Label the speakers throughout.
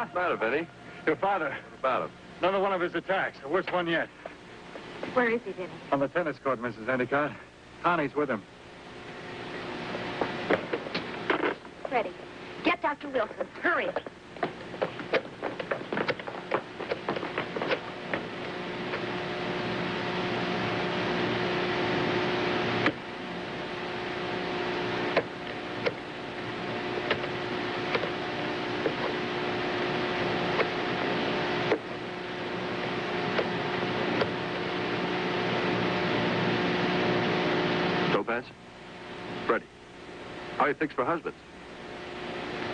Speaker 1: What's the matter, Vinnie?
Speaker 2: Your father.
Speaker 1: What about him?
Speaker 2: Another one of his attacks. The worst one yet.
Speaker 3: Where is he, Vinnie?
Speaker 2: On the tennis court, Mrs. Endicott. Connie's with him.
Speaker 3: Freddie, get Dr. Wilson. Hurry.
Speaker 1: Topaz? Freddie. How are you fixed for husbands?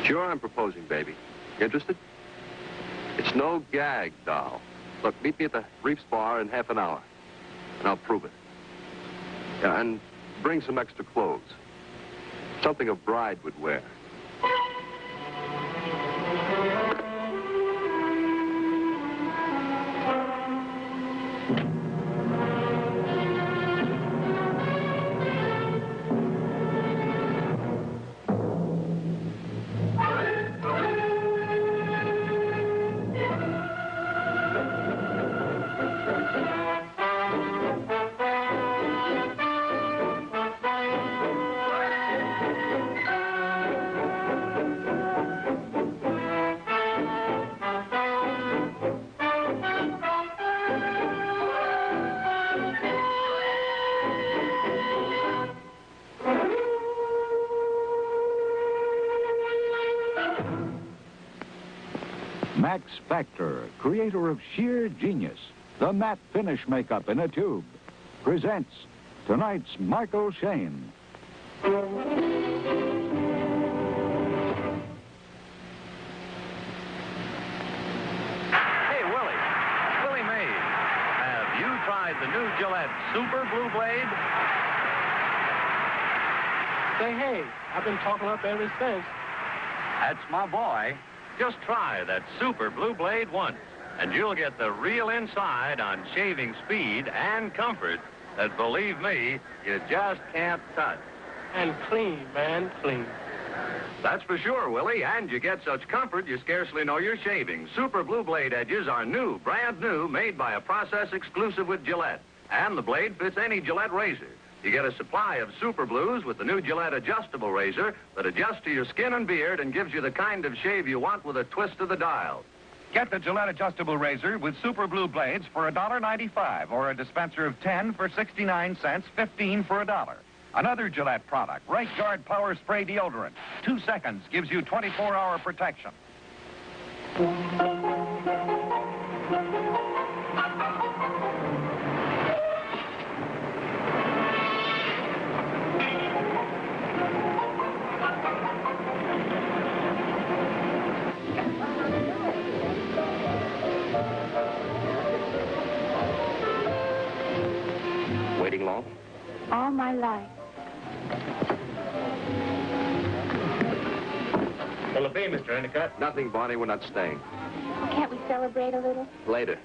Speaker 1: Sure, I'm proposing, baby. Interested? It's no gag, doll. Look, meet me at the Reefs Bar in half an hour, and I'll prove it. Yeah, and bring some extra clothes. Something a bride would wear.
Speaker 4: Max Factor, creator of sheer genius, the matte finish makeup in a tube, presents tonight's Michael Shayne.
Speaker 5: Hey, Willie. Willie Meade. Have you tried the new Gillette Super Blue Blade?
Speaker 6: Say, hey, I've been talking up ever since.
Speaker 5: That's my boy. Just try that Super Blue Blade once, and you'll get the real inside on shaving speed and comfort that, believe me, you just can't touch.
Speaker 6: And clean, man, clean.
Speaker 5: That's for sure, Willie, and you get such comfort you scarcely know you're shaving. Super Blue Blade edges are new, brand new, made by a process exclusive with Gillette, and the blade fits any Gillette razor. You get a supply of Super Blues with the new Gillette adjustable razor that adjusts to your skin and beard and gives you the kind of shave you want with a twist of the dial.
Speaker 7: Get the Gillette adjustable razor with Super Blue blades for $1.95 or a dispenser of 10 for 69 cents, 15 for $1. Another Gillette product, Right Guard Power Spray Deodorant. 2 seconds gives you 24-hour protection.
Speaker 1: Waiting long?
Speaker 3: All my life.
Speaker 2: What'll it be, Mr. Endicott?
Speaker 1: Nothing, Bonnie. We're not staying.
Speaker 3: Can't we celebrate a little?
Speaker 1: Later.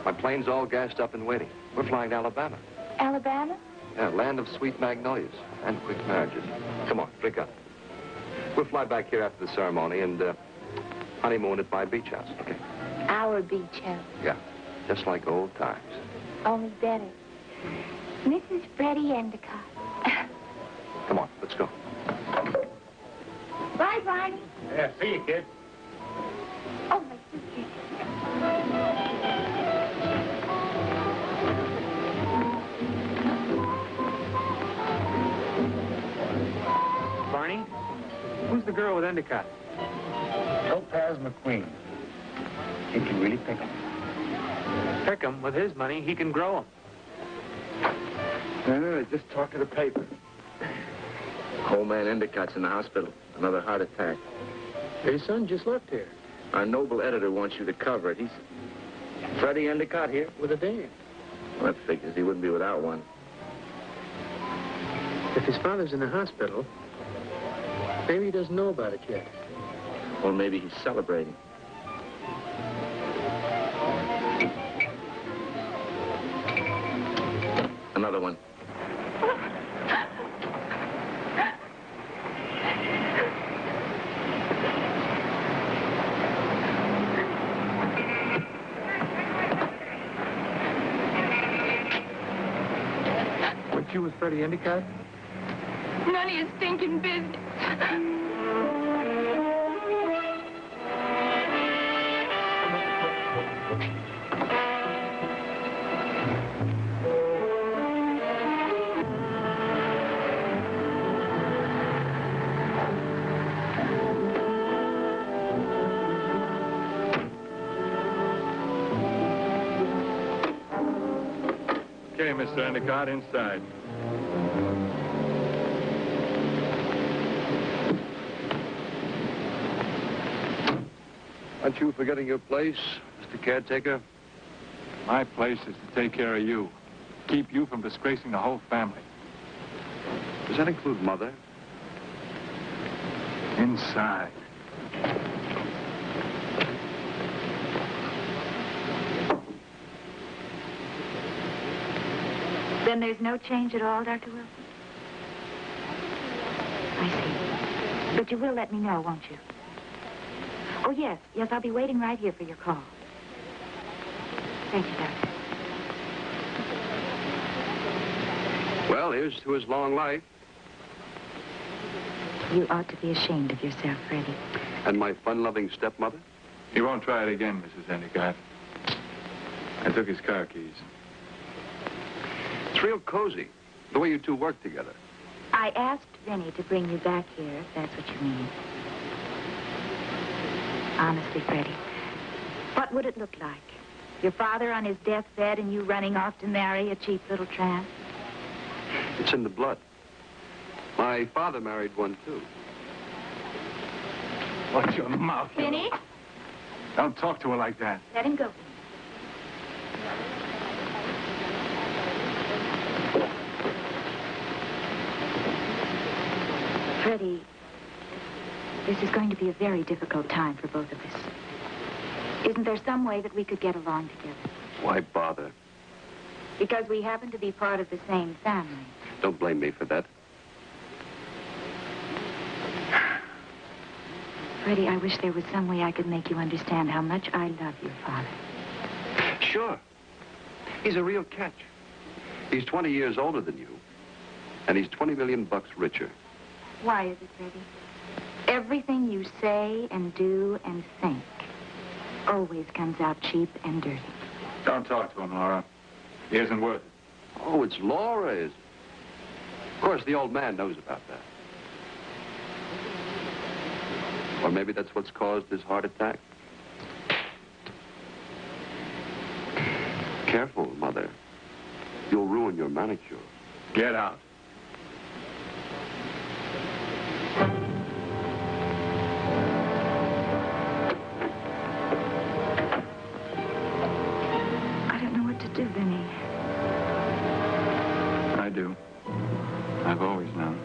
Speaker 1: My plane's all gassed up and waiting. We're flying to Alabama.
Speaker 3: Alabama?
Speaker 1: Yeah, land of sweet magnolias and quick marriages. Come on, drink up. We'll fly back here after the ceremony and honeymoon at my beach house, okay?
Speaker 3: Our beach house.
Speaker 1: Yeah, just like old times.
Speaker 3: Only better. Mrs. Freddie Endicott.
Speaker 1: Come on, let's go.
Speaker 3: Bye, Barney.
Speaker 2: Yeah, see you, kid.
Speaker 3: Oh, my suitcase.
Speaker 2: Barney, who's the girl with Endicott?
Speaker 6: Topaz McQueen.
Speaker 2: He can really pick 'em. Pick 'em? With his money, he can grow 'em.
Speaker 8: No, just talk to the paper. Old man Endicott's in the hospital. Another heart attack.
Speaker 6: His son just left here
Speaker 8: Our noble editor wants you to cover it. He's... Freddie Endicott here?
Speaker 6: with a dame.
Speaker 8: Well, that figures he wouldn't be without one.
Speaker 6: If his father's in the hospital, maybe he doesn't know about it yet.
Speaker 8: Or maybe he's celebrating. Another one.
Speaker 6: Freddie Endicott?
Speaker 3: None of your stinking business.
Speaker 9: Okay, Mr. Endicott, inside.
Speaker 1: Aren't you forgetting your place, Mr. Caretaker?
Speaker 9: My place is to take care of you. Keep you from disgracing the whole family.
Speaker 1: Does that include Mother?
Speaker 9: Inside.
Speaker 3: Then there's no change at all, Dr. Wilson? I see. But you will let me know, won't you? Oh, yes. Yes, I'll be waiting right here for your call. Thank you, Doctor.
Speaker 1: Well, here's to his long life.
Speaker 3: You ought to be ashamed of yourself, Freddie.
Speaker 1: And my fun-loving stepmother?
Speaker 9: He won't try it again, Mrs. Endicott. I took his car keys.
Speaker 1: It's real cozy, the way you two work together.
Speaker 3: I asked Vinnie to bring you back here, if that's what you mean. Honestly, Freddie, what would it look like? Your father on his deathbed and you running off to marry a cheap little tramp?
Speaker 1: It's in the blood. My father married one, too.
Speaker 9: Watch your mouth.
Speaker 3: Vinnie?
Speaker 9: Don't talk to her like that.
Speaker 3: Let him go. Freddie, this is going to be a very difficult time for both of us. Isn't there some way that we could get along together?
Speaker 1: Why bother?
Speaker 3: Because we happen to be part of the same family.
Speaker 1: Don't blame me for that.
Speaker 3: Freddie, I wish there was some way I could make you understand how much I love your father.
Speaker 1: Sure. He's a real catch. He's 20 years older than you, and he's 20 million bucks richer.
Speaker 3: Why is it, Freddie? Everything you say and do and think always comes out cheap and dirty.
Speaker 9: Don't talk to him, Laura. He isn't worth it.
Speaker 1: Oh, it's Laura, is it? Of course, the old man knows about that. Or maybe that's what's caused his heart attack. Careful, Mother. You'll ruin your manicure.
Speaker 9: Get out.
Speaker 3: I don't know what to do, Vinnie.
Speaker 9: I do. I've always known.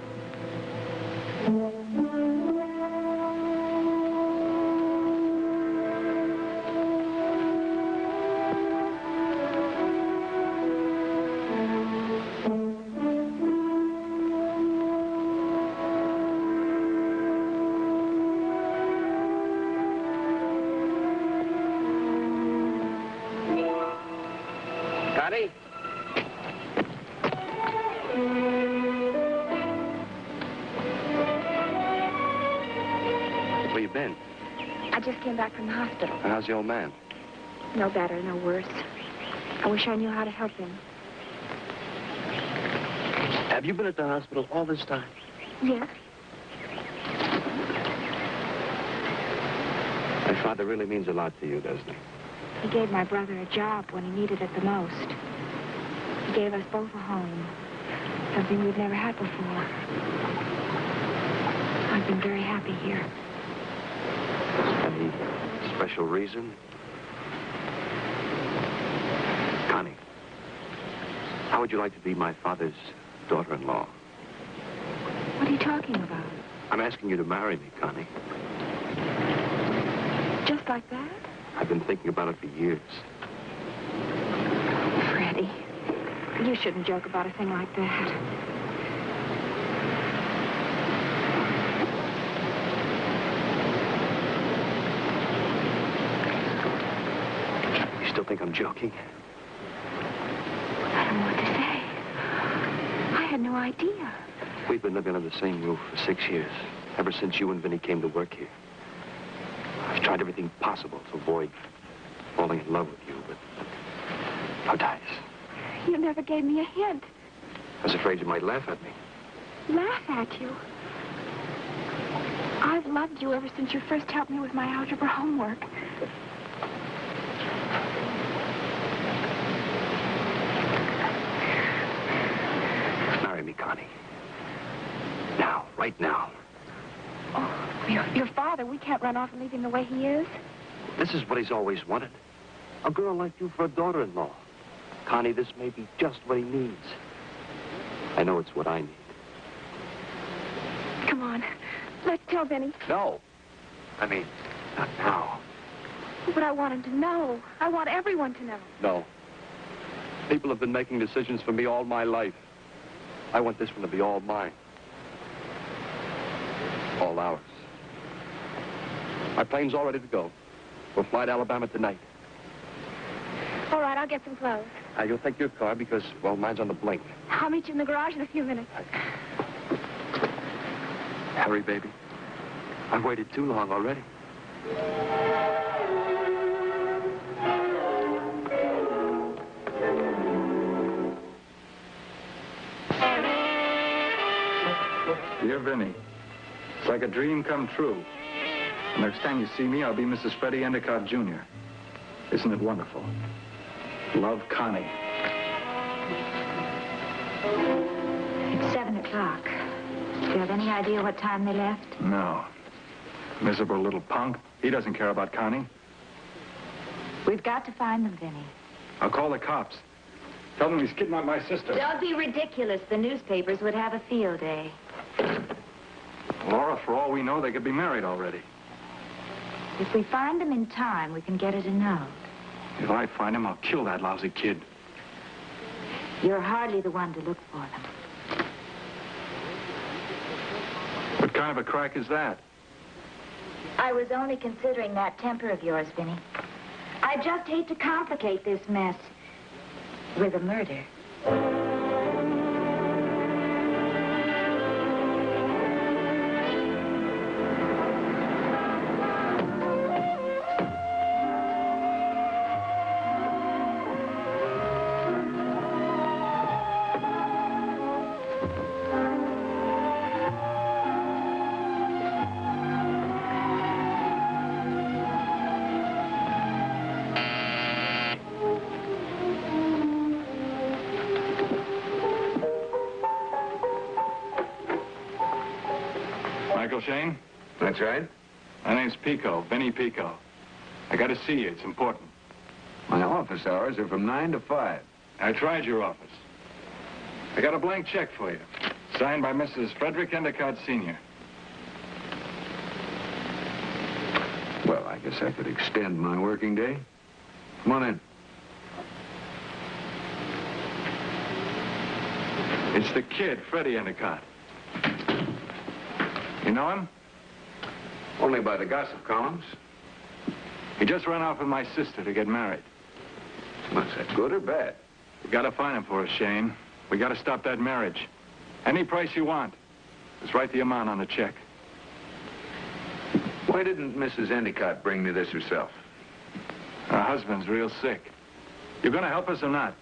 Speaker 8: Connie? Where you been?
Speaker 3: I just came back from the hospital.
Speaker 8: And how's the old man?
Speaker 3: No better, no worse. I wish I knew how to help him.
Speaker 8: Have you been at the hospital all this time?
Speaker 3: Yes?
Speaker 8: My father really means a lot to you, doesn't he?
Speaker 3: He gave my brother a job when he needed it the most. He gave us both a home, something we'd never had before. I've been very happy here.
Speaker 8: Any special reason? Connie, how would you like to be my father's daughter-in-law?
Speaker 3: What are you talking about?
Speaker 8: I'm asking you to marry me, Connie.
Speaker 3: Just like that?
Speaker 8: I've been thinking about it for years.
Speaker 3: Freddie, you shouldn't joke about a thing like that.
Speaker 8: You still think I'm joking?
Speaker 3: I don't know what to say. I had no idea.
Speaker 1: We've been living under the same roof for 6 years, ever since you and Vinnie came to work here. I've tried everything possible to avoid falling in love with you, but no dice.
Speaker 3: You never gave me a hint.
Speaker 1: I was afraid you might laugh at me.
Speaker 3: Laugh at you. I've loved you ever since you first helped me with my algebra homework.
Speaker 1: Marry me, Connie. Now, right now.
Speaker 3: Oh, your father, we can't run off and leave him the way he is.
Speaker 1: This is what he's always wanted. A girl like you for a daughter-in-law. Connie, this may be just what he needs. I know it's what I need.
Speaker 3: Come on. Let's tell Vinnie.
Speaker 1: No. I mean, not now.
Speaker 3: But I want him to know. I want everyone to know.
Speaker 1: No. People have been making decisions for me all my life. I want this one to be all mine. All ours. My plane's all ready to go. We'll fly to Alabama tonight.
Speaker 3: All right, I'll get some clothes.
Speaker 1: You'll take your car because, well, mine's on the blink.
Speaker 3: I'll meet you in the garage in a few minutes.
Speaker 1: Hurry, baby. I've waited too long already.
Speaker 9: Dear Vinnie, it's like a dream come true. The next time you see me, I'll be Mrs. Freddie Endicott, Jr. Isn't it wonderful? Love, Connie.
Speaker 3: It's 7 o'clock. Do you have any idea what time they left?
Speaker 9: No. Miserable little punk. He doesn't care about Connie.
Speaker 3: We've got to find them, Vinnie.
Speaker 9: I'll call the cops. Tell them he's kidnapped my sister.
Speaker 3: Don't be ridiculous. The newspapers would have a field day.
Speaker 9: Laura, for all we know, they could be married already.
Speaker 3: If we find them in time, we can get it a note.
Speaker 9: If I find him, I'll kill that lousy kid.
Speaker 3: You're hardly the one to look for them.
Speaker 9: What kind of a crack is that?
Speaker 3: I was only considering that temper of yours, Vinnie. I just hate to complicate this mess with a murder.
Speaker 9: Shayne?
Speaker 8: That's right.
Speaker 9: My name's Pico, Vinnie Pico. I got to see you. It's important.
Speaker 8: My office hours are from 9 to 5.
Speaker 9: I tried your office. I got a blank check for you, signed by Mrs. Frederick Endicott, Sr.
Speaker 8: Well, I guess I could extend my working day. Come on in.
Speaker 9: It's the kid, Freddie Endicott. You know him?
Speaker 8: Only by the gossip columns.
Speaker 9: He just ran off with my sister to get married.
Speaker 8: Was that good or bad?
Speaker 9: We gotta find him for us, Shayne. We gotta stop that marriage. Any price you want. Just write the amount on the check.
Speaker 8: Why didn't Mrs. Endicott bring me this herself?
Speaker 9: Her husband's real sick. You gonna help us or not?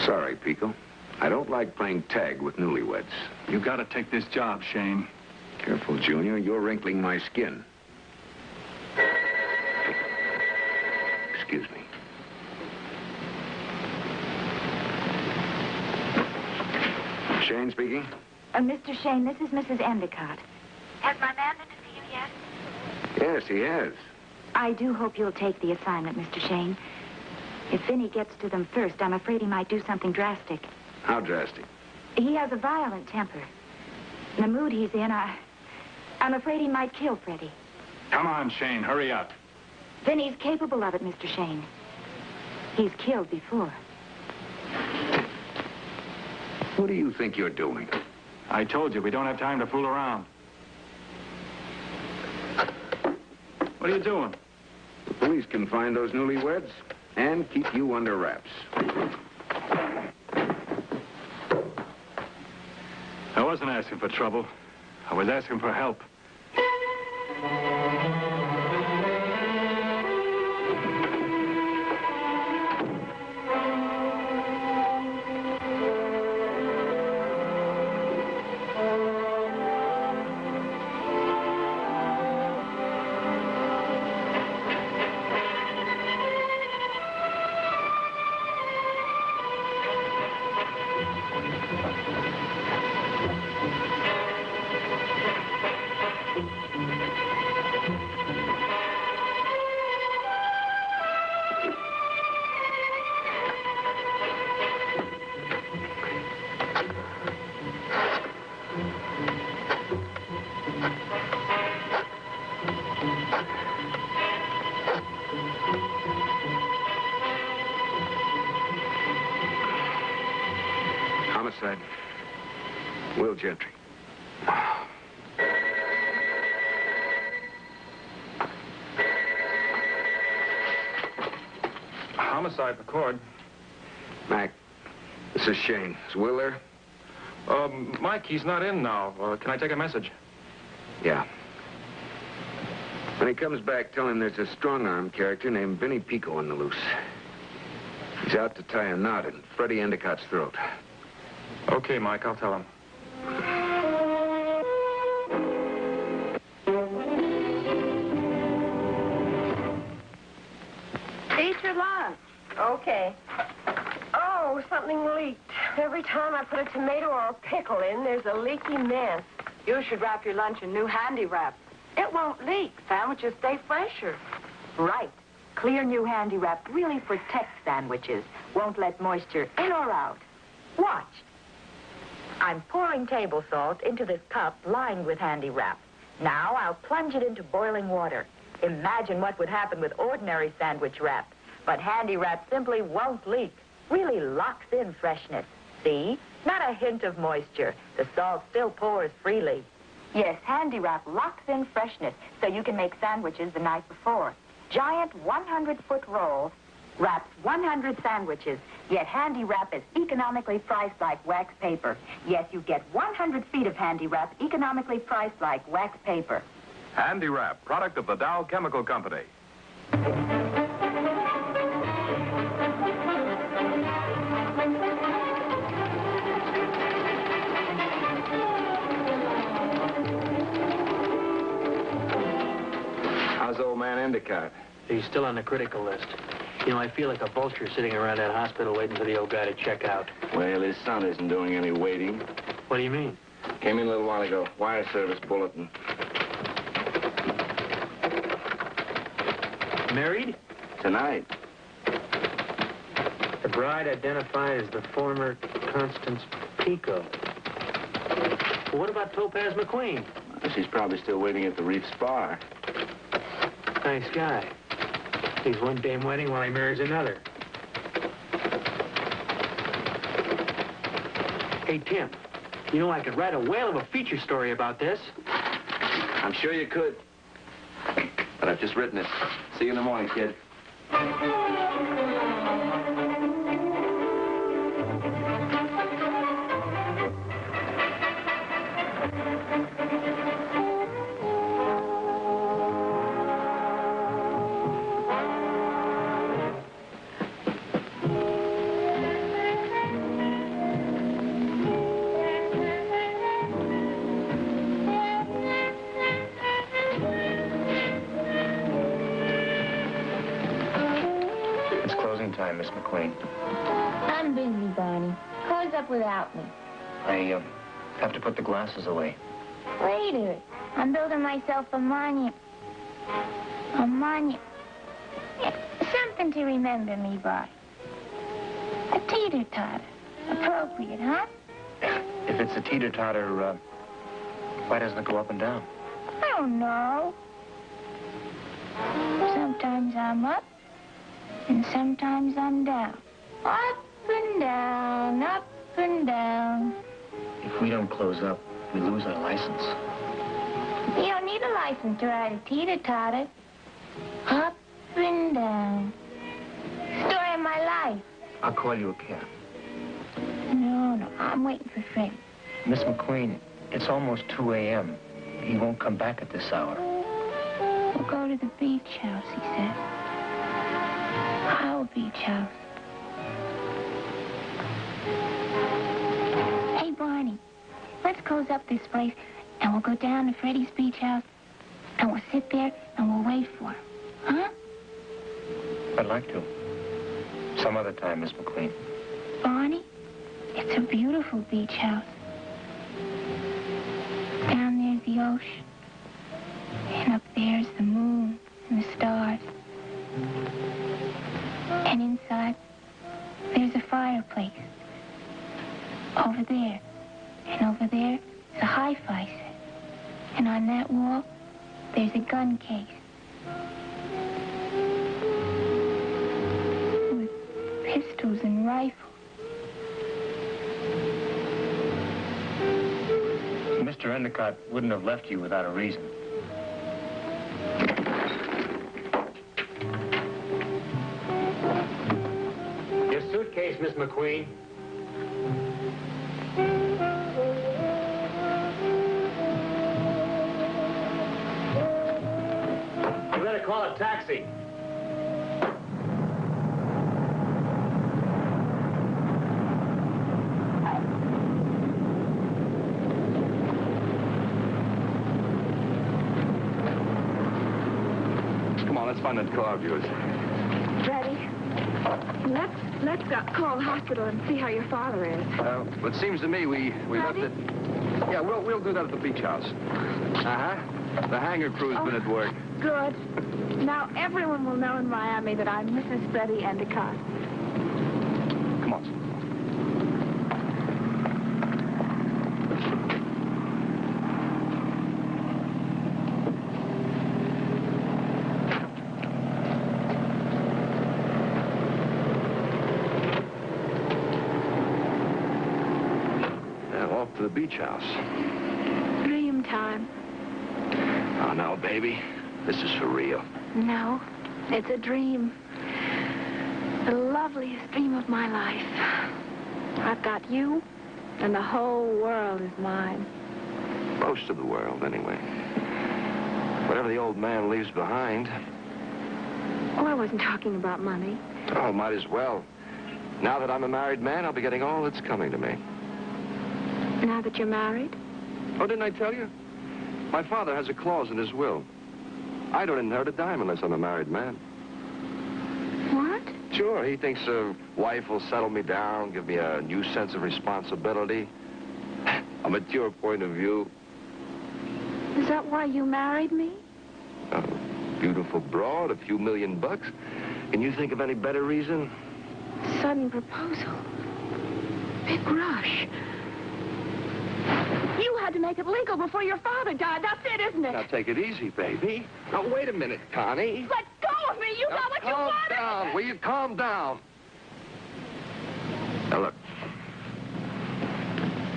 Speaker 8: Sorry, Pico. I don't like playing tag with newlyweds.
Speaker 9: You gotta take this job, Shayne.
Speaker 8: Careful, Junior. You're wrinkling my skin. Excuse me. Shayne speaking.
Speaker 3: Mr. Shayne, this is Mrs. Endicott. Has my man been to see you yet?
Speaker 8: Yes, he has.
Speaker 3: I do hope you'll take the assignment, Mr. Shayne. If Vinnie gets to them first, I'm afraid he might do something drastic.
Speaker 8: How drastic?
Speaker 3: He has a violent temper. The mood he's in, I'm afraid he might kill Freddie.
Speaker 9: Come on, Shayne, hurry up.
Speaker 3: Vinnie's capable of it, Mr. Shayne. He's killed before.
Speaker 8: What do you think you're doing?
Speaker 9: I told you, we don't have time to fool around. What are you doing?
Speaker 8: The police can find those newlyweds and keep you under wraps.
Speaker 9: I wasn't asking for trouble. I was asking for help.
Speaker 8: Homicide. Will Gentry.
Speaker 9: Homicide, McCord.
Speaker 8: Mac, this is Shayne. Is Will there?
Speaker 9: Mike, he's not in now. Can I take a message?
Speaker 8: Yeah. When he comes back, tell him there's a strong-arm character named Vinnie Pico on the loose. He's out to tie a knot in Freddie Endicott's throat.
Speaker 9: Okay, Mike, I'll tell him.
Speaker 10: Eat your lunch. Okay. Oh, something leaked. Every time I put a tomato or a pickle in, there's a leaky mess.
Speaker 11: You should wrap your lunch in new handy wrap. It won't leak. Sandwiches stay fresher.
Speaker 3: Right. Clear new handy wrap really protects sandwiches. Won't let moisture in or out. Watch. I'm pouring table salt into this cup lined with handy wrap. Now I'll plunge it into boiling water. Imagine what would happen with ordinary sandwich wrap. But handy wrap simply won't leak. Really locks in freshness. See? Not a hint of moisture. The salt still pours freely. Yes, handy wrap locks in freshness so you can make sandwiches the night before. Giant 100-foot roll wraps 100 sandwiches, yet handy wrap is economically priced like wax paper. Yes, you get 100 feet of handy wrap economically priced like wax paper.
Speaker 5: Handy Wrap, product of the Dow Chemical Company.
Speaker 8: How's old man Endicott?
Speaker 6: He's still on the critical list. You know, I feel like a vulture sitting around that hospital waiting for the old guy to check out.
Speaker 8: Well, his son isn't doing any waiting.
Speaker 6: What do you mean?
Speaker 8: Came in a little while ago. Wire service bulletin.
Speaker 6: Married?
Speaker 8: Tonight.
Speaker 6: The bride identified as the former Constance Pico. Well, what about Topaz McQueen?
Speaker 8: She's probably still waiting at the Reef's bar.
Speaker 6: Nice guy. He's one damn wedding while he marries another. Hey, Tim, you know I could write a whale of a feature story about this.
Speaker 8: I'm sure you could. But I've just written it. See you in the morning, kid.
Speaker 6: Miss McQueen.
Speaker 12: I'm busy, Barney. Close up without me.
Speaker 6: I have to put the glasses away.
Speaker 12: Later. I'm building myself a monument. A monument. Yeah, something to remember me by. A teeter-totter. Appropriate, huh?
Speaker 6: If it's a teeter-totter, why doesn't it go up and down?
Speaker 12: I don't know. Sometimes I'm up. And sometimes I'm down. Up and down, up and down.
Speaker 6: If we don't close up, we lose our license.
Speaker 12: You don't need a license to ride a teeter-totter. Up and down. Story of my life.
Speaker 6: I'll call you a cab.
Speaker 12: No, I'm waiting for Freddie.
Speaker 6: Miss McQueen, it's almost 2 a.m. He won't come back at this hour.
Speaker 12: We'll go to the beach house, he said. Our beach house. Hey, Barney, let's close up this place, and we'll go down to Freddie's beach house, and we'll sit there, and we'll wait for him. Huh?
Speaker 6: I'd like to. Some other time, Miss McQueen.
Speaker 12: Barney, it's a beautiful beach house. Down there's the ocean. And up there's the moon and the stars. And inside, there's a fireplace. Over there. And over there is a hi-fi set. And on that wall, there's a gun case. With pistols and rifles.
Speaker 6: Mr. Endicott wouldn't have left you without a reason. Your suitcase, Miss McQueen. You better call a taxi.
Speaker 1: Let's find that car of yours.
Speaker 10: Freddie, let's call the hospital and see how your father is.
Speaker 1: Well, it seems to me we left it. Yeah, we'll do that at the beach house. The hangar crew's been at work.
Speaker 10: Good. Now everyone will know in Miami that I'm Mrs. Freddie Endicott.
Speaker 1: Come on. To the beach house.
Speaker 10: Dream time.
Speaker 1: Oh, no, baby. This is for real.
Speaker 10: No, it's a dream. The loveliest dream of my life. I've got you, and the whole world is mine.
Speaker 1: Most of the world, anyway. Whatever the old man leaves behind.
Speaker 10: Oh, I wasn't talking about money.
Speaker 1: Oh, might as well. Now that I'm a married man, I'll be getting all that's coming to me.
Speaker 10: Now that you're married?
Speaker 1: Oh, didn't I tell you? My father has a clause in his will. I don't inherit a dime unless I'm a married man.
Speaker 10: What?
Speaker 1: Sure, he thinks a wife will settle me down, give me a new sense of responsibility, a mature point of view.
Speaker 10: Is that why you married me?
Speaker 1: A beautiful broad, a few $1,000,000 bucks. Can you think of any better reason?
Speaker 10: Sudden proposal. Big rush. You had to make it legal before your father died. That's it, isn't it?
Speaker 1: Now, take it easy, baby. Now, wait a minute, Connie.
Speaker 10: Let go of me. You got what you wanted.
Speaker 1: Calm down. Will you calm down? Now, look.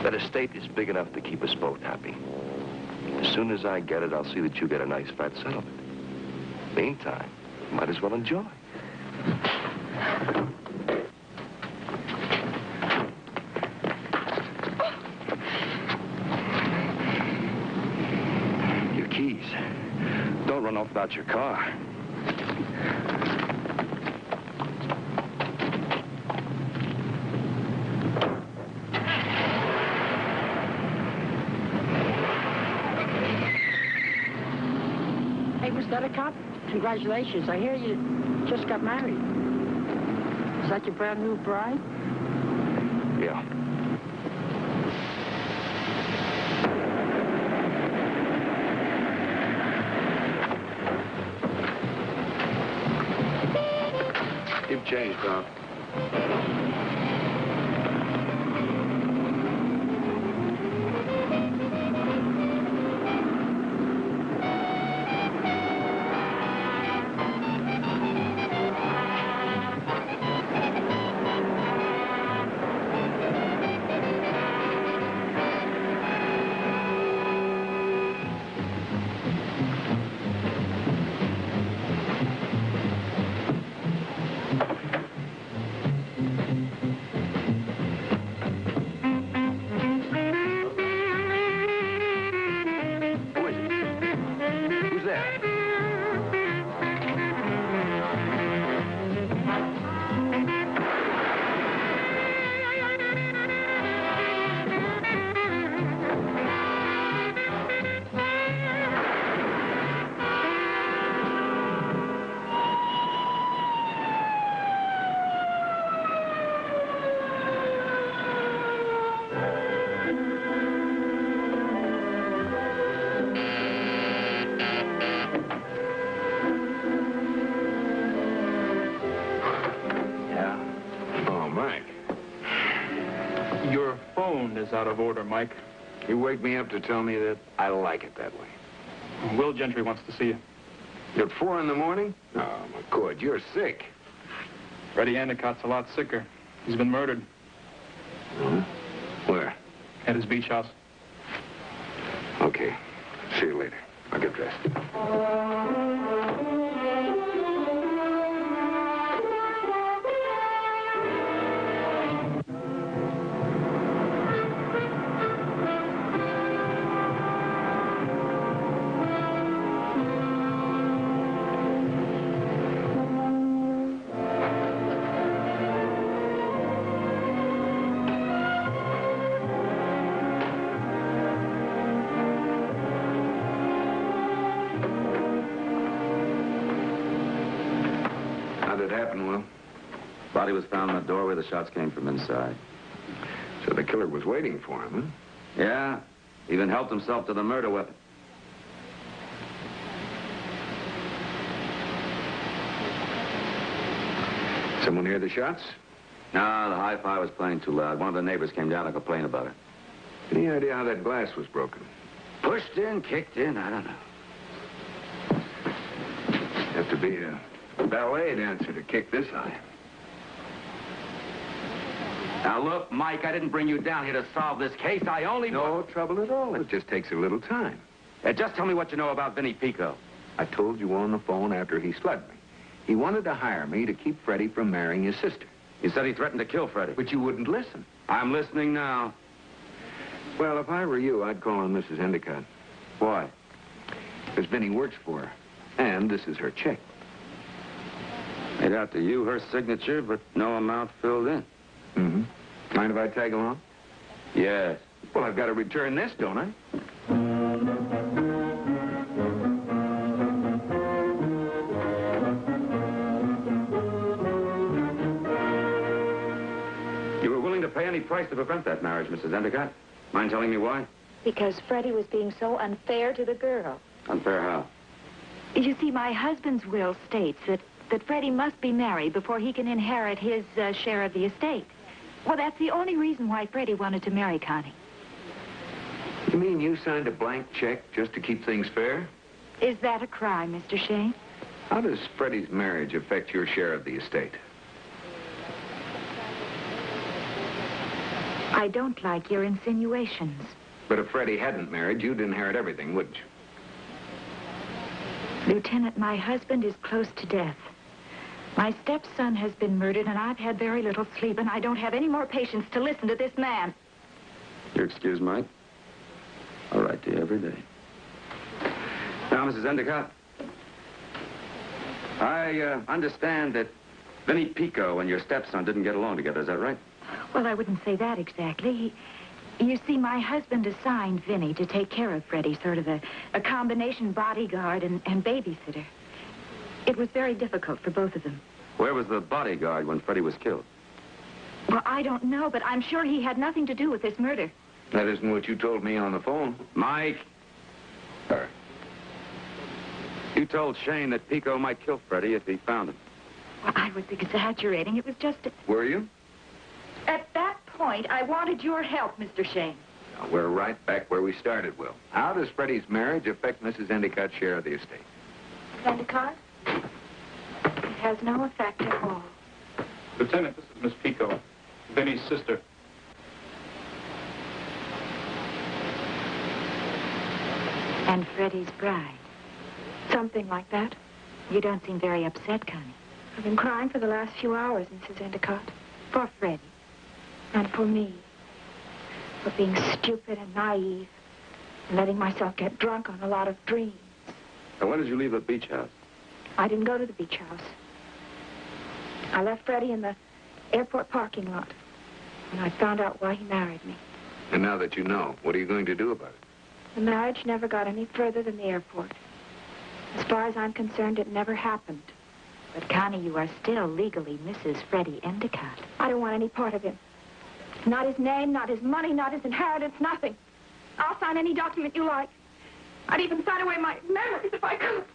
Speaker 1: That estate is big enough to keep us both happy. As soon as I get it, I'll see that you get a nice fat settlement. Meantime, you might as well enjoy. Keys. Don't run off without your car.
Speaker 13: Hey, Mr. Endicott, congratulations. I hear you just got married. Is that your brand new bride?
Speaker 1: Yeah. Give change, Doc.
Speaker 9: out of order, Mike.
Speaker 8: You wake me up to tell me that I like it that way.
Speaker 9: Will Gentry wants to see you.
Speaker 8: At 4 in the morning? Oh, McCord, you're sick.
Speaker 9: Freddie Endicott's a lot sicker. He's been murdered.
Speaker 8: Huh? Where?
Speaker 9: At his beach house.
Speaker 8: Okay. See you later. I'll get dressed.
Speaker 14: Body was found in the doorway. The shots came from inside.
Speaker 8: So the killer was waiting for him, huh?
Speaker 14: Yeah. Even helped himself to the murder weapon.
Speaker 8: Someone hear the shots?
Speaker 14: No, the hi-fi was playing too loud. One of the neighbors came down to complain about it.
Speaker 8: Any idea how that glass was broken?
Speaker 14: Pushed in, kicked in, I don't know.
Speaker 8: Have to be a ballet dancer to kick this high.
Speaker 14: Now, look, Mike, I didn't bring you down here to solve this case. I only...
Speaker 8: No trouble at all. It just takes a little time.
Speaker 14: Just tell me what you know about Vinnie Pico.
Speaker 8: I told you on the phone after he slugged me. He wanted to hire me to keep Freddie from marrying his sister.
Speaker 14: You said he threatened to kill Freddie.
Speaker 8: But you wouldn't listen.
Speaker 14: I'm listening now.
Speaker 8: Well, if I were you, I'd call on Mrs. Endicott.
Speaker 14: Why?
Speaker 8: Because Vinnie works for her. And this is her check.
Speaker 14: Made out to you her signature, but no amount filled in.
Speaker 8: Mm-hmm. Mind if I tag along?
Speaker 14: Yes.
Speaker 8: Well, I've got to return this, don't I?
Speaker 14: You were willing to pay any price to prevent that marriage, Mrs. Endicott. Mind telling me why?
Speaker 3: Because Freddie was being so unfair to the girl.
Speaker 14: Unfair how?
Speaker 3: You see, my husband's will states that Freddie must be married before he can inherit his share of the estate. Well, that's the only reason why Freddie wanted to marry Connie.
Speaker 8: You mean you signed a blank check just to keep things fair?
Speaker 3: Is that a crime, Mr. Shayne?
Speaker 8: How does Freddie's marriage affect your share of the estate?
Speaker 3: I don't like your insinuations.
Speaker 8: But if Freddie hadn't married, you'd inherit everything, wouldn't you?
Speaker 3: Lieutenant, my husband is close to death. My stepson has been murdered, and I've had very little sleep, and I don't have any more patience to listen to this man.
Speaker 14: Your excuse, Mike? I'll write to you every day. Now, Mrs. Endicott, I understand that Vinnie Pico and your stepson didn't get along together. Is that right?
Speaker 3: Well, I wouldn't say that exactly. You see, my husband assigned Vinnie to take care of Freddie, sort of a combination bodyguard and babysitter. It was very difficult for both of them.
Speaker 14: Where was the bodyguard when Freddie was killed?
Speaker 3: Well, I don't know, but I'm sure he had nothing to do with this murder.
Speaker 8: That isn't what you told me on the phone.
Speaker 14: Mike!
Speaker 8: Sir.
Speaker 14: You told Shayne that Pico might kill Freddie if he found him.
Speaker 3: Well, I was exaggerating. It was just...
Speaker 8: Were you?
Speaker 3: At that point, I wanted your help, Mr. Shayne.
Speaker 8: Now, we're right back where we started, Will. How does Freddie's marriage affect Mrs. Endicott's share of the estate?
Speaker 3: Endicott? It has no effect at all.
Speaker 9: Lieutenant, this is Miss Pico, Vinnie's sister.
Speaker 3: And Freddie's bride.
Speaker 10: Something like that.
Speaker 3: You don't seem very upset, Connie.
Speaker 10: I've been crying for the last few hours, Mrs. Endicott.
Speaker 3: For Freddie.
Speaker 10: And for me. For being stupid and naive. And letting myself get drunk on a lot of dreams.
Speaker 14: Now, when did you leave the beach house?
Speaker 10: I didn't go to the beach house. I left Freddie in the airport parking lot. And I found out why he married me.
Speaker 8: And now that you know, what are you going to do about it?
Speaker 10: The marriage never got any further than the airport. As far as I'm concerned, it never happened.
Speaker 3: But, Connie, you are still legally Mrs. Freddie Endicott.
Speaker 10: I don't want any part of him. Not his name, not his money, not his inheritance, nothing. I'll sign any document you like. I'd even sign away my memories if I could.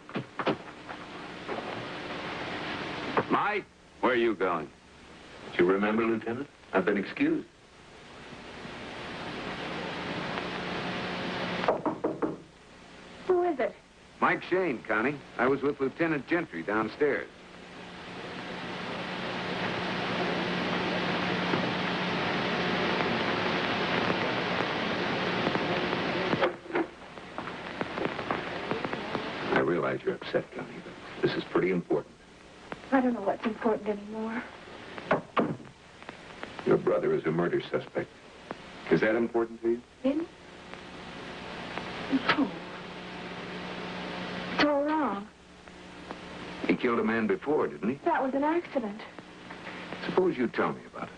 Speaker 14: Mike, where are you going?
Speaker 8: Do you remember, Lieutenant? I've been excused. Mike Shayne, Connie. I was with Lieutenant Gentry downstairs. I realize you're upset, Connie, but this is pretty important.
Speaker 10: I don't know what's important anymore.
Speaker 8: Your brother is a murder suspect. Is that important to you?
Speaker 10: Vinnie? No. It's all wrong.
Speaker 8: He killed a man before, didn't he?
Speaker 10: That was an accident.
Speaker 8: Suppose you tell me about it.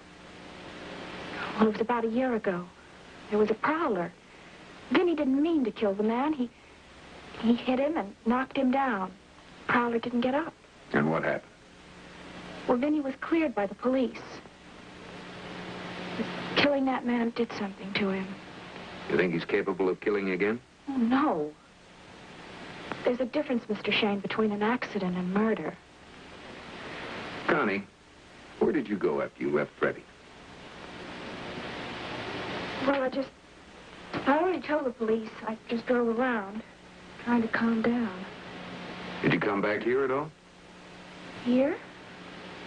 Speaker 10: Well, it was about a year ago. There was a prowler. Vinnie didn't mean to kill the man. He hit him and knocked him down. Prowler didn't get up.
Speaker 8: And what happened?
Speaker 10: Well, Vinnie was cleared by the police. Killing that man did something to him.
Speaker 8: You think he's capable of killing again?
Speaker 10: Oh, no. There's a difference, Mr. Shayne, between an accident and murder.
Speaker 8: Connie, where did you go after you left Freddie?
Speaker 10: Well, I already told the police. I just drove around, trying to calm down.
Speaker 8: Did you come back here at all?
Speaker 10: Here?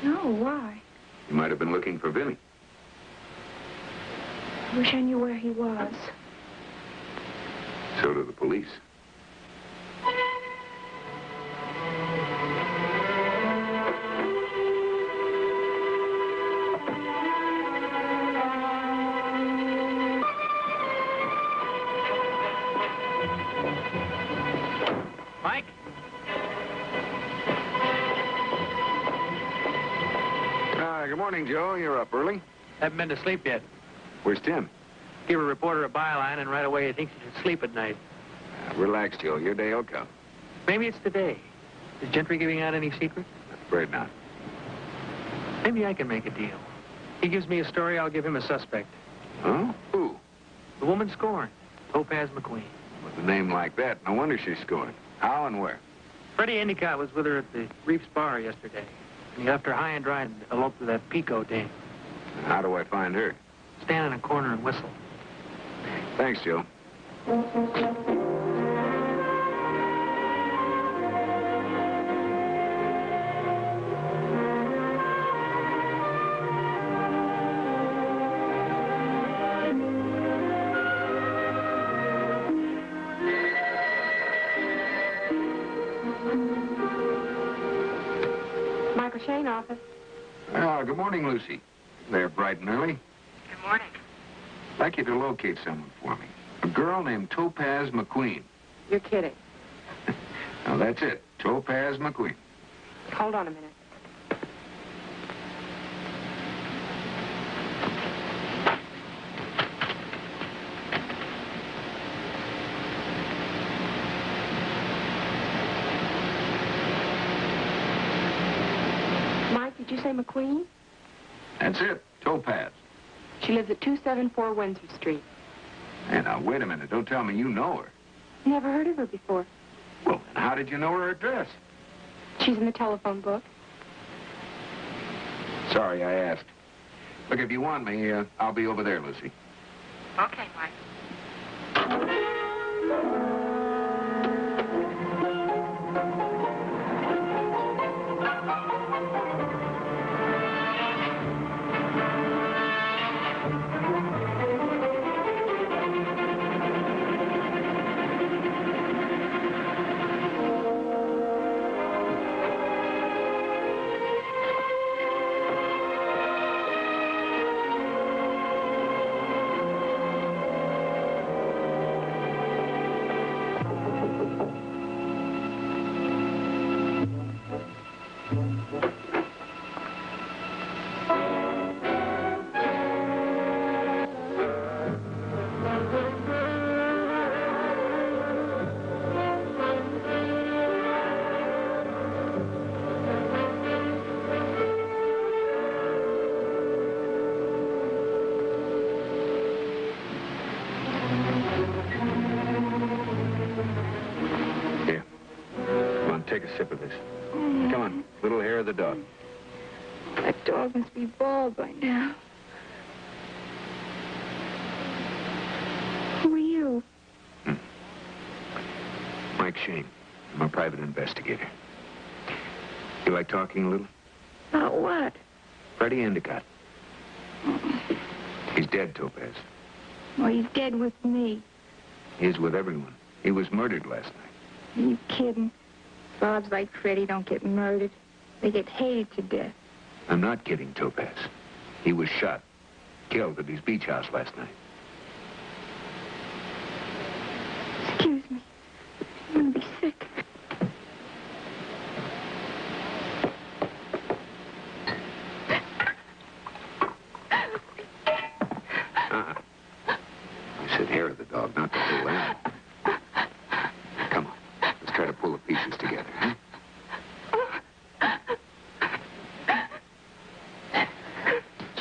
Speaker 10: No, why?
Speaker 8: You might have been looking for Vinnie.
Speaker 10: I wish I knew where he was.
Speaker 8: So do the police.
Speaker 2: Mike?
Speaker 8: Good morning, Joe. You're up early.
Speaker 2: Haven't been to sleep yet.
Speaker 8: Where's Tim?
Speaker 2: Give a reporter a byline, and right away he thinks he should sleep at night.
Speaker 8: Relax, Joe. Your day will come.
Speaker 2: Maybe it's today. Is Gentry giving out any secrets?
Speaker 8: Afraid not.
Speaker 2: Maybe I can make a deal. He gives me a story, I'll give him a suspect.
Speaker 8: Huh? Who?
Speaker 2: The woman scorned, Topaz McQueen.
Speaker 8: With a name like that, no wonder she's scoring. How and where?
Speaker 2: Freddie Endicott was with her at the Reef's bar yesterday. And he left her high and dry and eloped with that Pico dame.
Speaker 8: How do I find her?
Speaker 2: Stand in a corner and whistle.
Speaker 8: Thanks, Joe.
Speaker 11: Shayne office.
Speaker 8: Good morning, Lucy. There bright and early.
Speaker 11: Good morning.
Speaker 8: I'd like you to locate someone for me. A girl named Topaz McQueen.
Speaker 11: You're kidding.
Speaker 8: Now, that's it. Topaz McQueen.
Speaker 11: Hold on a minute. Did you say McQueen?
Speaker 8: That's it. Topaz.
Speaker 11: She lives at 274 Windsor Street.
Speaker 8: And now, wait a minute. Don't tell me you know her.
Speaker 11: Never heard of her before.
Speaker 8: Well, then how did you know her address?
Speaker 11: She's in the telephone book.
Speaker 8: Sorry, I asked. Look, if you want me, I'll be over there, Lucy.
Speaker 11: Okay, Mike.
Speaker 8: Take a sip of this. Come on, little hair of the dog.
Speaker 10: That dog must be bald by now. Who are you?
Speaker 8: Mike Shayne. I'm a private investigator. You like talking a little?
Speaker 10: About what?
Speaker 8: Freddie Endicott. He's dead, Topaz.
Speaker 10: Well, he's dead with me.
Speaker 8: He's with everyone. He was murdered last night.
Speaker 10: Are you kidding? Bobs like Freddie don't get murdered. They get hated to death.
Speaker 8: I'm not kidding, Topaz. He was shot, killed at his beach house last night.
Speaker 10: Excuse me. I'm gonna be sick.
Speaker 8: You said hair of the dog, not the whole animal. Come on. Let's try to pull the pieces together, huh?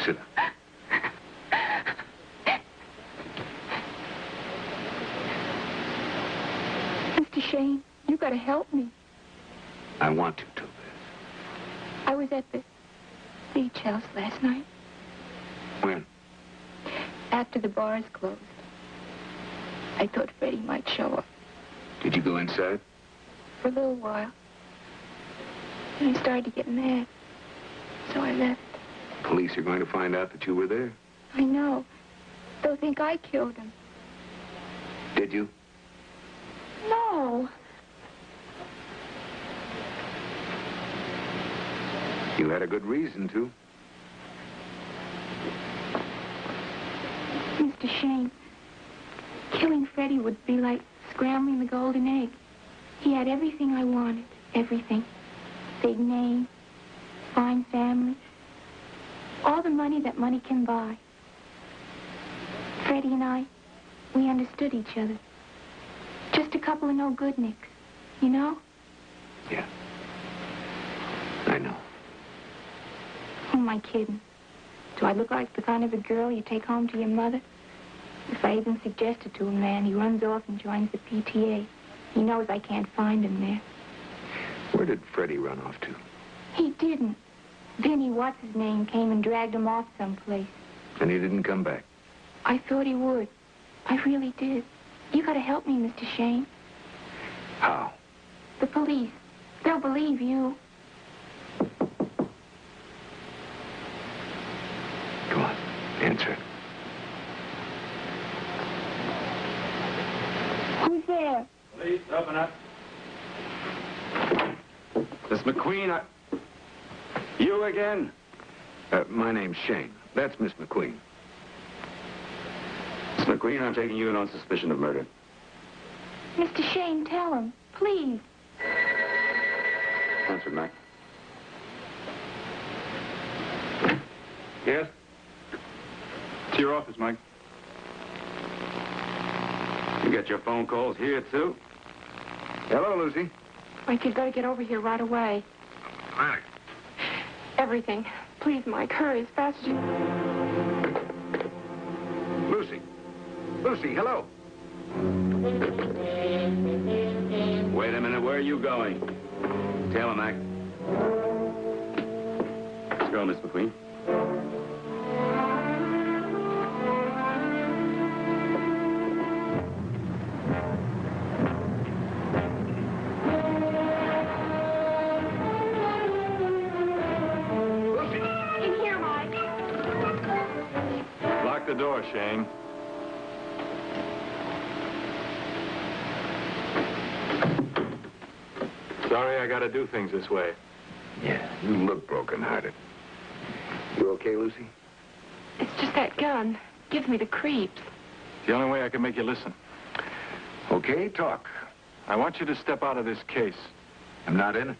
Speaker 8: Sit down.
Speaker 10: Mr. Shayne, you gotta help me.
Speaker 8: I want to, Topaz.
Speaker 10: I was at the beach house last night.
Speaker 8: When?
Speaker 10: After the bars closed. I thought Freddie might show up.
Speaker 8: Did you go inside?
Speaker 10: For a little while. Then I started to get mad. So I left.
Speaker 8: Police are going to find out that you were there.
Speaker 10: I know. They'll think I killed him.
Speaker 8: Did you?
Speaker 10: No.
Speaker 8: You had a good reason to.
Speaker 10: Mr. Shayne, killing Freddie would be like scrambling the golden egg. He had everything I wanted. Everything. Big name, fine family, all the money that money can buy. Freddie and I, we understood each other. Just a couple of no-good-nicks, you know?
Speaker 8: Yeah. I know.
Speaker 10: Who am I kidding? Do I look like the kind of a girl you take home to your mother? If I even suggest it to a man, he runs off and joins the PTA. He knows I can't find him there.
Speaker 8: Where did Freddie run off to?
Speaker 10: He didn't. Vinnie, what's-his-name, came and dragged him off someplace.
Speaker 8: And he didn't come back?
Speaker 10: I thought he would. I really did. You gotta help me, Mr. Shayne.
Speaker 8: How?
Speaker 10: The police. They'll believe you.
Speaker 8: Come on, answer it.
Speaker 10: Who's there?
Speaker 14: Please, open up. Miss McQueen, you again?
Speaker 8: My name's Shayne. That's Miss McQueen.
Speaker 14: Miss McQueen, I'm taking you in on suspicion of murder.
Speaker 10: Mr. Shayne, tell him. Please.
Speaker 14: Answer, Mac. Yes?
Speaker 9: To your office, Mike.
Speaker 14: You get your phone calls here, too?
Speaker 8: Hello, Lucy.
Speaker 10: Mike, you've got to get over here right away.
Speaker 8: Mac.
Speaker 10: Everything. Please, Mike, hurry as fast as you...
Speaker 8: Lucy. Lucy, hello.
Speaker 14: Wait a minute, where are you going? Tell him, Mac. Let's go, Miss McQueen.
Speaker 9: The door, Shayne. Sorry I gotta do things this way.
Speaker 8: Yeah, you look broken-hearted. You okay, Lucy?
Speaker 10: It's just that gun. Gives me the creeps.
Speaker 9: It's the only way I can make you listen.
Speaker 8: Okay, talk.
Speaker 9: I want you to step out of this case.
Speaker 8: I'm not in it.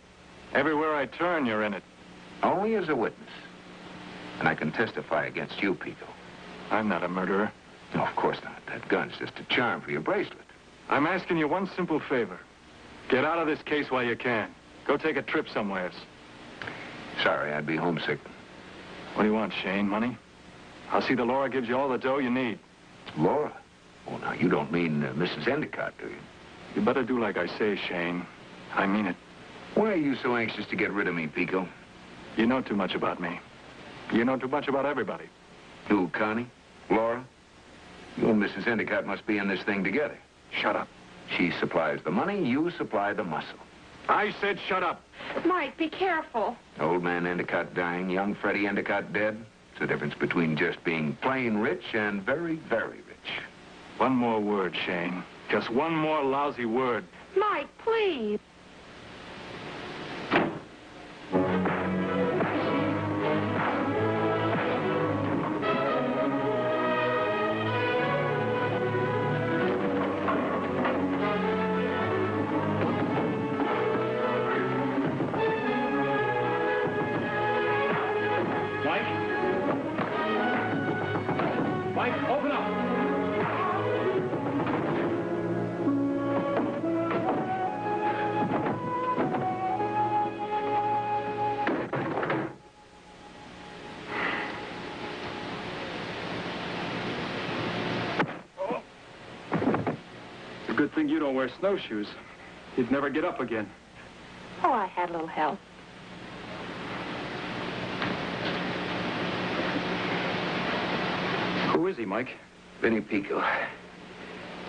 Speaker 9: Everywhere I turn, you're in it.
Speaker 8: Only as a witness. And I can testify against you, Pico.
Speaker 9: I'm not a murderer.
Speaker 8: No, of course not. That gun's just a charm for your bracelet.
Speaker 9: I'm asking you one simple favor. Get out of this case while you can. Go take a trip somewhere.
Speaker 8: Sorry, I'd be homesick.
Speaker 9: What do you want, Shayne? Money? I'll see that Laura gives you all the dough you need.
Speaker 8: Laura? Oh, now, you don't mean Mrs. Endicott, do you?
Speaker 9: You better do like I say, Shayne. I mean it.
Speaker 8: Why are you so anxious to get rid of me, Pico?
Speaker 9: You know too much about me. You know too much about everybody.
Speaker 8: Who, Connie? Laura? You and Mrs. Endicott must be in this thing together.
Speaker 9: Shut up.
Speaker 8: She supplies the money, you supply the muscle.
Speaker 9: I said shut up.
Speaker 10: Mike, be careful.
Speaker 8: Old man Endicott dying, young Freddie Endicott dead. It's the difference between just being plain rich and very, very rich.
Speaker 9: One more word, Shayne. Just one more lousy word.
Speaker 10: Mike, please.
Speaker 9: Good thing you don't wear snowshoes. You'd never get up again.
Speaker 10: Oh, I had a little help.
Speaker 9: Who is he, Mike?
Speaker 8: Vinnie Pico.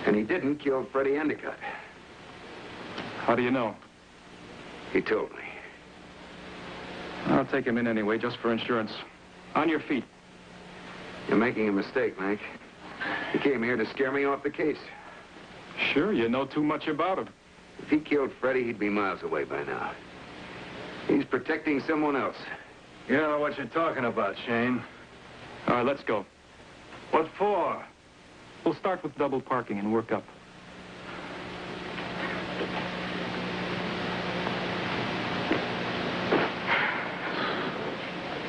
Speaker 8: And he didn't kill Freddie Endicott.
Speaker 9: How do you know?
Speaker 8: He told me.
Speaker 9: I'll take him in anyway, just for insurance. On your feet.
Speaker 8: You're making a mistake, Mike. You came here to scare me off the case.
Speaker 9: Sure, you know too much about him.
Speaker 8: If he killed Freddie, he'd be miles away by now. He's protecting someone else.
Speaker 9: You don't know what you're talking about, Shayne. All right, let's go. What for? We'll start with double parking and work up.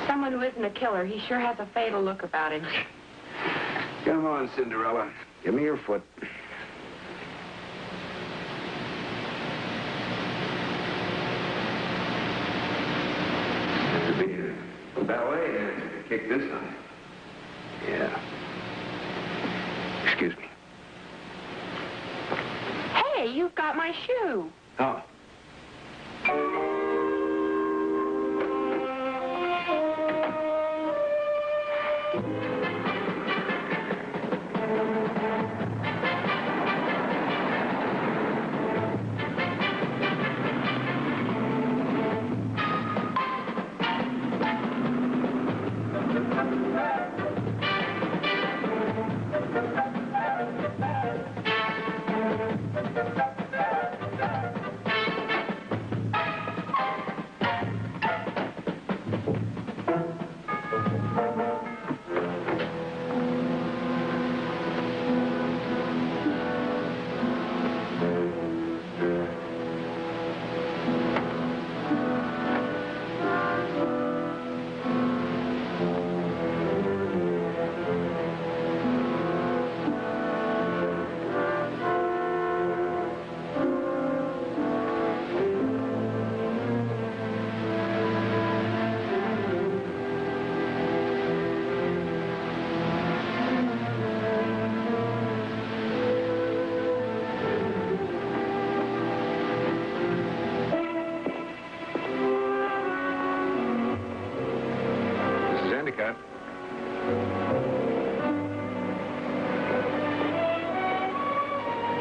Speaker 11: Someone who isn't a killer, he sure has a fatal look about him.
Speaker 8: Come on, Cinderella. Give me your foot. Ballet and kick this time. Yeah. Excuse me.
Speaker 10: Hey, you've got my shoe.
Speaker 8: Oh.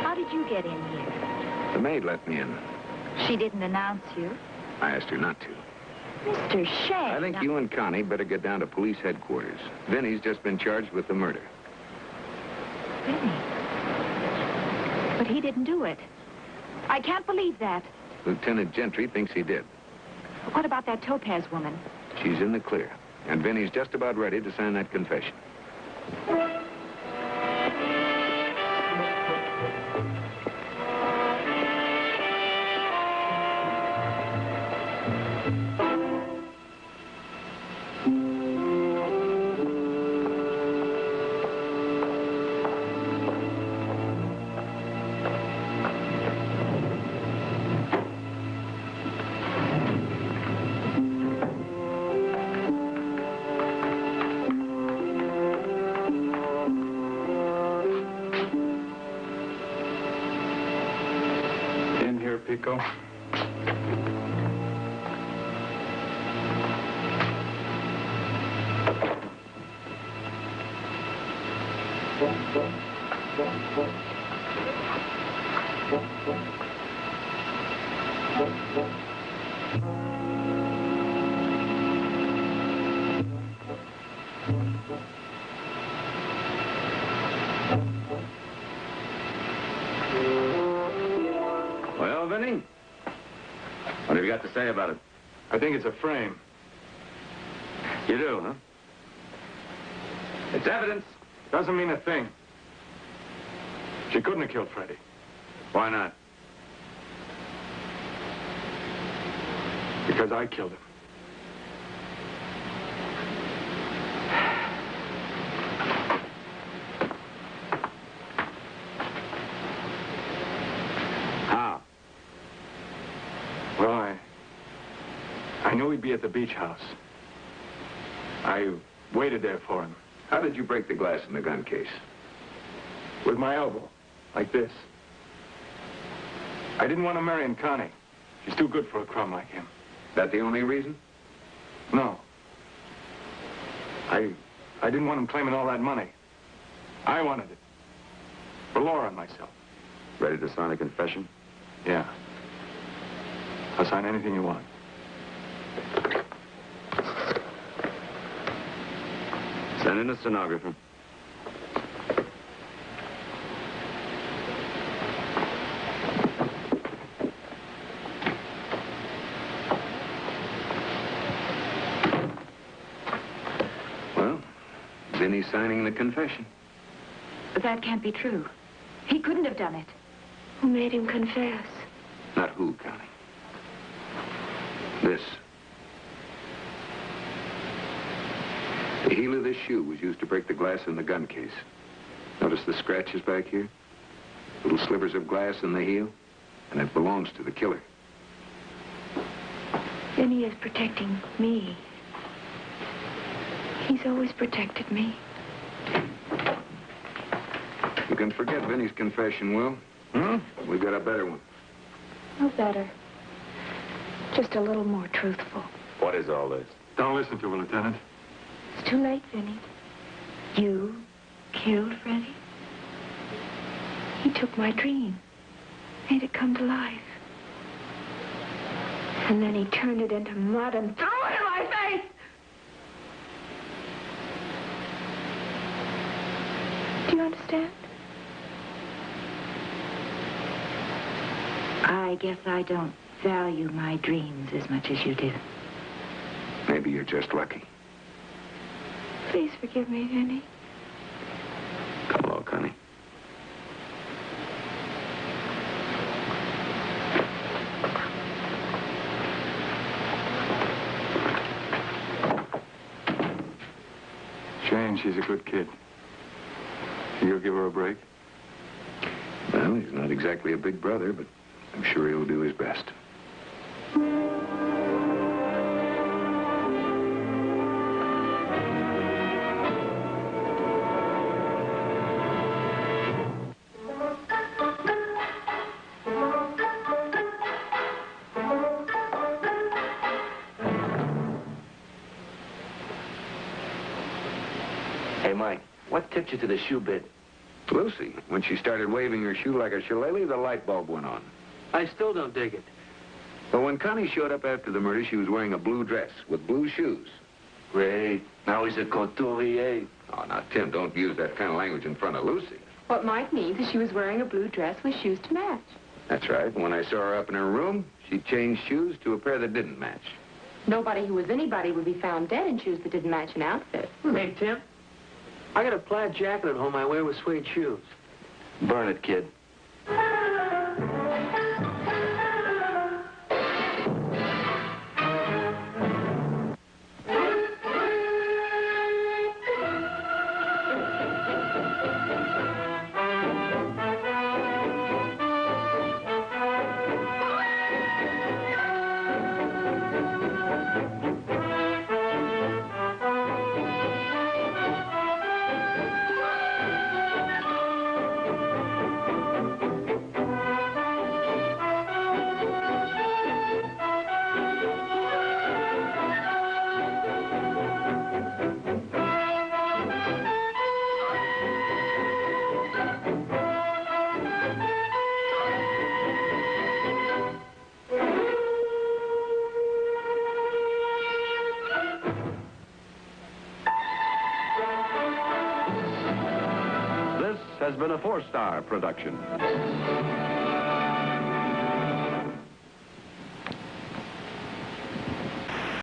Speaker 3: How did you get in here?
Speaker 8: The maid let me in.
Speaker 3: She didn't announce you.
Speaker 8: I asked her not to.
Speaker 3: Mr. Shayne.
Speaker 8: I think you and Connie better get down to police headquarters. Vinnie's just been charged with the murder.
Speaker 3: Vinnie? But he didn't do it. I can't believe that.
Speaker 8: Lieutenant Gentry thinks he did.
Speaker 3: What about that Topaz woman?
Speaker 8: She's in the clear. And Vinnie's just about ready to sign that confession.
Speaker 9: Pico.
Speaker 14: Well, Vinnie, what have you got to say about it?
Speaker 9: I think it's a frame.
Speaker 14: You do, huh? It's evidence.
Speaker 9: Doesn't mean a thing. She couldn't have killed Freddie.
Speaker 14: Why not?
Speaker 9: Because I killed him.
Speaker 14: How?
Speaker 9: Well, I knew he'd be at the beach house. I waited there for him.
Speaker 8: How did you break the glass in the gun case?
Speaker 9: With my elbow, like this. I didn't want to marry Connie. She's too good for a crumb like him.
Speaker 8: That the only reason?
Speaker 9: No. I didn't want him claiming all that money. I wanted it. For Laura and myself.
Speaker 14: Ready to sign a confession?
Speaker 9: Yeah. I'll sign anything you want.
Speaker 14: Send in a stenographer.
Speaker 8: Well, Vinnie's signing the confession.
Speaker 3: But that can't be true. He couldn't have done it.
Speaker 10: Who made him confess?
Speaker 8: Not who, Connie. This. The heel of this shoe was used to break the glass in the gun case. Notice the scratches back here? Little slivers of glass in the heel? And it belongs to the killer.
Speaker 10: Vinnie is protecting me. He's always protected me.
Speaker 8: You can forget Vinnie's confession, Will. We've got a better one.
Speaker 10: No better. Just a little more truthful.
Speaker 14: What is all this?
Speaker 9: Don't listen to her, Lieutenant.
Speaker 10: It's too late, Vinnie. You killed Freddie. He took my dream, made it come to life. And then he turned it into mud and threw it in my face! Do you understand?
Speaker 3: I guess I don't value my dreams as much as you do.
Speaker 8: Maybe you're just lucky.
Speaker 10: Please forgive me, Vinnie.
Speaker 14: Come along, Connie.
Speaker 9: Shayne, she's a good kid. You'll give her a break?
Speaker 8: Well, he's not exactly a big brother, but I'm sure he'll do his best.
Speaker 6: Hey, Mike, what tipped you to the shoe bit?
Speaker 8: Lucy, when she started waving her shoe like a shillelagh, the light bulb went on.
Speaker 6: I still don't dig it.
Speaker 8: But when Connie showed up after the murder, she was wearing a blue dress with blue shoes.
Speaker 6: Great. Now he's a couturier.
Speaker 8: Oh, now, Tim, don't use that kind of language in front of Lucy.
Speaker 11: What Mike means is she was wearing a blue dress with shoes to match.
Speaker 8: That's right. When I saw her up in her room, she changed shoes to a pair that didn't match.
Speaker 11: Nobody who was anybody would be found dead in shoes that didn't match an outfit.
Speaker 6: Hey, Tim, I got a plaid jacket at home I wear with suede shoes. Burn it, kid.
Speaker 1: has been a 4-star production.